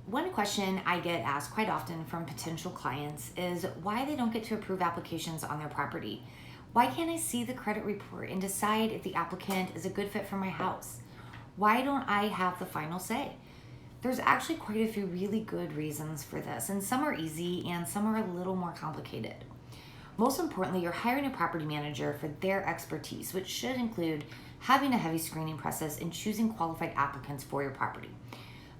One question I get asked quite often from potential clients is why they don't get to approve applications on their property. Why can't I see the credit report and decide if the applicant is a good fit for my house? Why don't I have the final say? There's actually quite a few really good reasons for this, and some are easy and some are a little more complicated. Most importantly, you're hiring a property manager for their expertise, which should include having a heavy screening process and choosing qualified applicants for your property.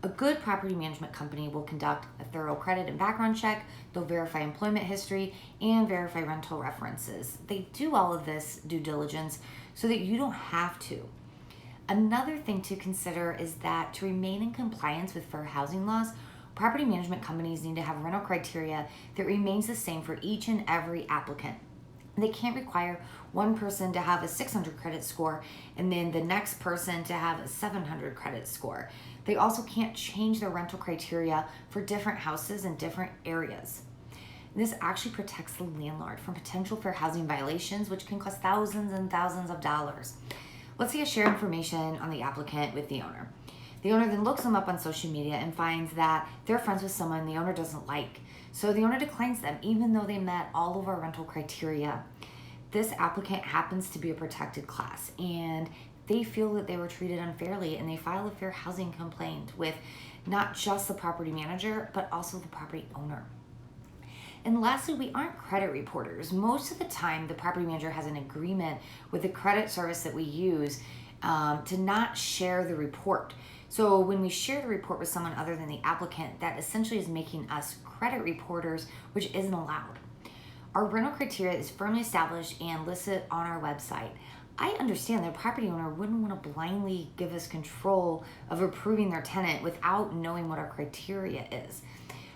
A good property management company will conduct a thorough credit and background check. They'll verify employment history and verify rental references. They do all of this due diligence so that you don't have to. Another thing to consider is that to remain in compliance with fair housing laws, property management companies need to have rental criteria that remains the same for each and every applicant. They can't require one person to have a 600 credit score and then the next person to have a 700 credit score. They also can't change their rental criteria for different houses in different areas. This actually protects the landlord from potential fair housing violations, which can cost thousands and thousands of dollars. Let's say I share information on the applicant with the owner. The owner then looks them up on social media and finds that they're friends with someone the owner doesn't like. So the owner declines them even though they met all of our rental criteria. This applicant happens to be a protected class and they feel that they were treated unfairly and they file a fair housing complaint with not just the property manager, but also the property owner. And lastly, we aren't credit reporters. Most of the time, the property manager has an agreement with the credit service that we use to not share the report. So when we share the report with someone other than the applicant, that essentially is making us credit reporters, which isn't allowed. Our rental criteria is firmly established and listed on our website. I understand that a property owner wouldn't want to blindly give us control of approving their tenant without knowing what our criteria is.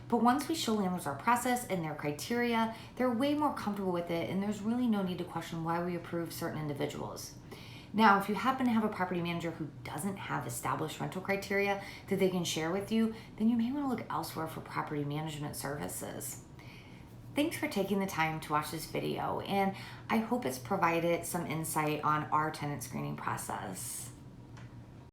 But once we show landlords our process and their criteria, they're way more comfortable with it and there's really no need to question why we approve certain individuals. Now, if you happen to have a property manager who doesn't have established rental criteria that they can share with you, then you may want to look elsewhere for property management services. Thanks for taking the time to watch this video, and I hope it's provided some insight on our tenant screening process.